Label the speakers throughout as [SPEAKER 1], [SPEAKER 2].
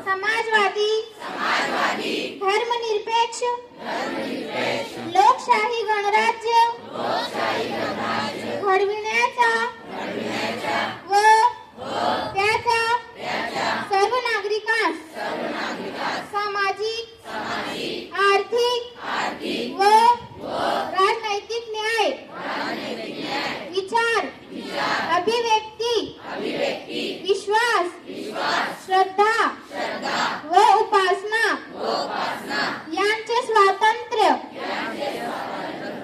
[SPEAKER 1] समाजवादी धर्मनिरपेक्ष लोकशाही गणराज्य घडविण्याचा व त्याचा सर्व नागरिकांस सामाजिक आर्थिक व राजनैतिक न्याय विचार अभिव्यक्ती विश्वास श्रद्धा व उपासना यांचे स्वातंत्र्य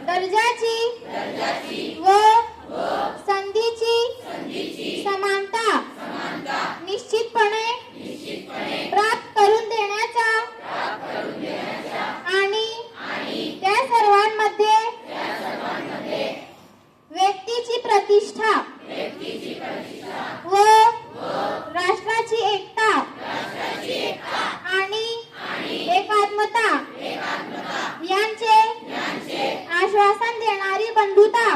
[SPEAKER 1] दर्जाची व संधीची समानता निश्चितपणे प्राप्त करून देण्याचा आणि त्या सर्वांमध्ये व्यक्तीची प्रतिष्ठा व राष्ट्राची एकता आणि एकात्मता यांचे आश्वासन देणारी बंधुता